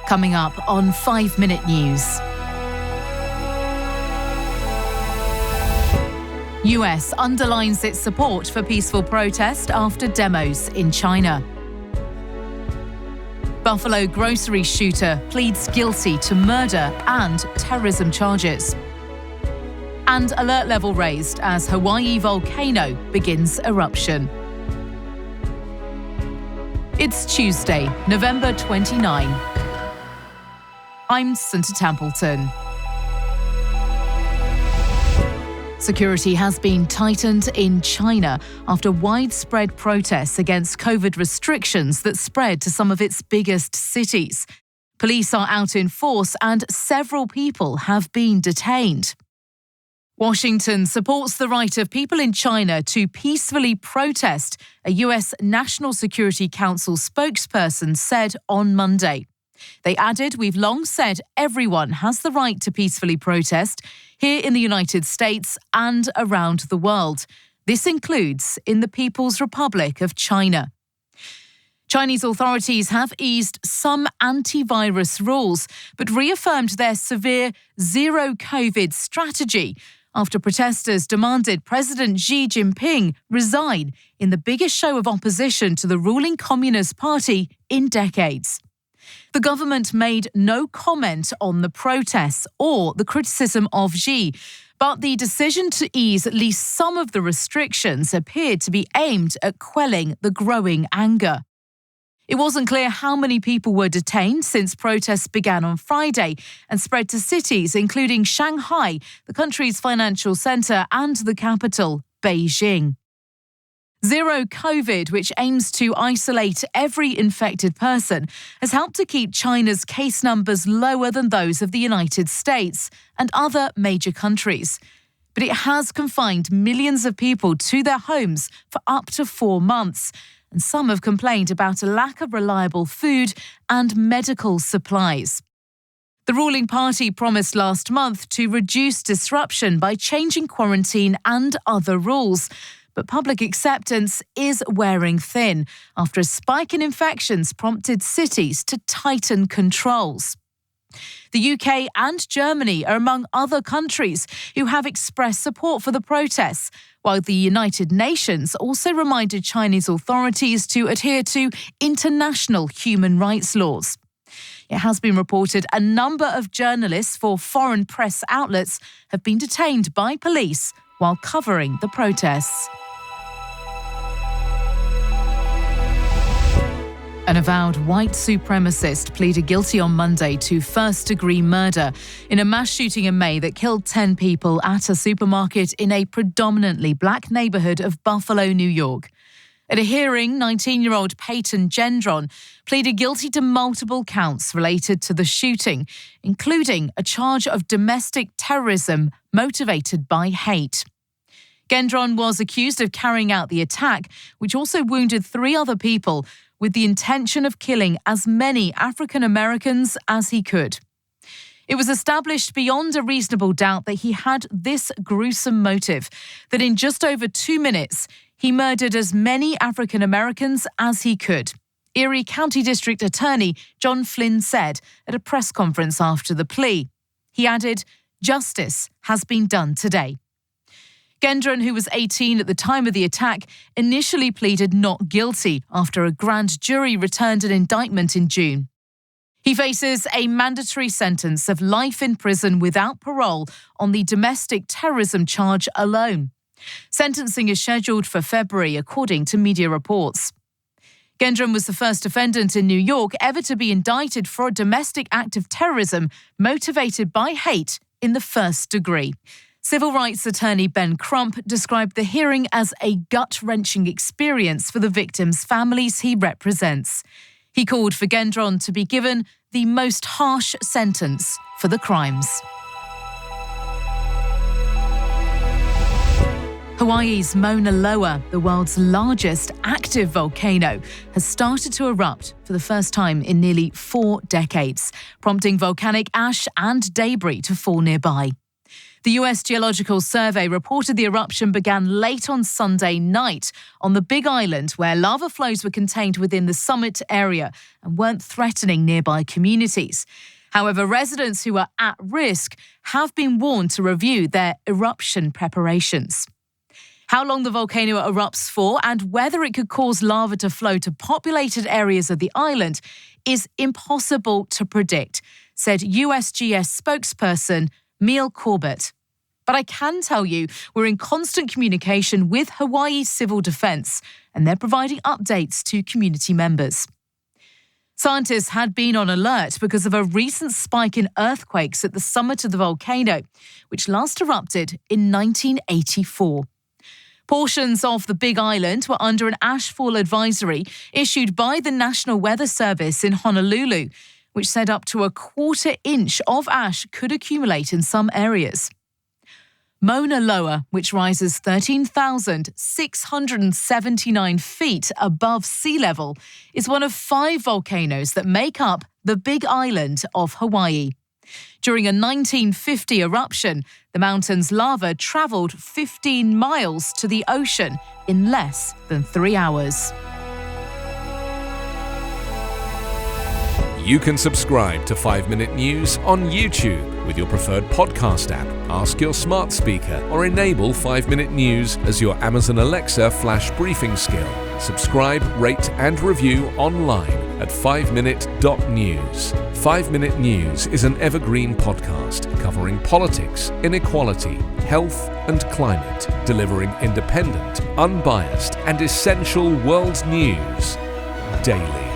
Coming up on 5 Minute News. US underlines its support for peaceful protest after demos in China. Buffalo grocery shooter pleads guilty to murder and terrorism charges. And alert level raised as Hawaii volcano begins eruption. It's Tuesday, November 29. I'm Santa Templeton. Security has been tightened in China after widespread protests against COVID restrictions that spread to some of its biggest cities. Police are out in force and several people have been detained. Washington supports the right of people in China to peacefully protest, a US National Security Council spokesperson said on Monday. They added, "We've long said everyone has the right to peacefully protest here in the United States and around the world. This includes in the People's Republic of China." Chinese authorities have eased some antivirus rules, but reaffirmed their severe zero-COVID strategy after protesters demanded President Xi Jinping resign in the biggest show of opposition to the ruling Communist Party in decades. The government made no comment on the protests or the criticism of Xi, but the decision to ease at least some of the restrictions appeared to be aimed at quelling the growing anger. It wasn't clear how many people were detained since protests began on Friday and spread to cities including Shanghai, the country's financial centre, and the capital, Beijing. Zero COVID, which aims to isolate every infected person, has helped to keep China's case numbers lower than those of the United States and other major countries. But it has confined millions of people to their homes for up to 4 months, and some have complained about a lack of reliable food and medical supplies. The ruling party promised last month to reduce disruption by changing quarantine and other rules. But public acceptance is wearing thin after a spike in infections prompted cities to tighten controls. The UK and Germany are among other countries who have expressed support for the protests, while the United Nations also reminded Chinese authorities to adhere to international human rights laws. It has been reported a number of journalists for foreign press outlets have been detained by police while covering the protests. An avowed white supremacist pleaded guilty on Monday to first-degree murder in a mass shooting in May that killed 10 people at a supermarket in a predominantly black neighborhood of Buffalo, New York. At a hearing, 19-year-old Peyton Gendron pleaded guilty to multiple counts related to the shooting, including a charge of domestic terrorism motivated by hate. Gendron was accused of carrying out the attack, which also wounded 3 other people, with the intention of killing as many African Americans as he could. It was established beyond a reasonable doubt that he had this gruesome motive, that in just over 2 minutes, he murdered as many African Americans as he could, Erie County District Attorney John Flynn said at a press conference after the plea. He added, "Justice has been done today." Gendron, who was 18 at the time of the attack, initially pleaded not guilty after a grand jury returned an indictment in June. He faces a mandatory sentence of life in prison without parole on the domestic terrorism charge alone. Sentencing is scheduled for February, according to media reports. Gendron was the first defendant in New York ever to be indicted for a domestic act of terrorism motivated by hate in the first degree. Civil rights attorney Ben Crump described the hearing as a gut-wrenching experience for the victims' families he represents. He called for Gendron to be given the most harsh sentence for the crimes. Hawaii's Mauna Loa, the world's largest active volcano, has started to erupt for the first time in nearly 4 decades, prompting volcanic ash and debris to fall nearby. The US Geological Survey reported the eruption began late on Sunday night on the Big Island, where lava flows were contained within the summit area and weren't threatening nearby communities. However, residents who are at risk have been warned to review their eruption preparations. How long the volcano erupts for and whether it could cause lava to flow to populated areas of the island is impossible to predict, said USGS spokesperson Neil Corbett. But I can tell you we're in constant communication with Hawaii Civil Defense, and they're providing updates to community members. Scientists had been on alert because of a recent spike in earthquakes at the summit of the volcano, which last erupted in 1984. Portions of the Big Island were under an ashfall advisory issued by the National Weather Service in Honolulu, which said up to a quarter inch of ash could accumulate in some areas. Mauna Loa, which rises 13,679 feet above sea level, is one of 5 volcanoes that make up the Big Island of Hawaii. During a 1950 eruption, the mountain's lava travelled 15 miles to the ocean in less than 3 hours. You can subscribe to 5 Minute News on YouTube with your preferred podcast app. Ask your smart speaker or enable 5 Minute News as your Amazon Alexa flash briefing skill. Subscribe, rate and review online at 5minute.news. 5 Minute News is an Evergreen podcast covering politics, inequality, health and climate, delivering independent, unbiased and essential world news daily.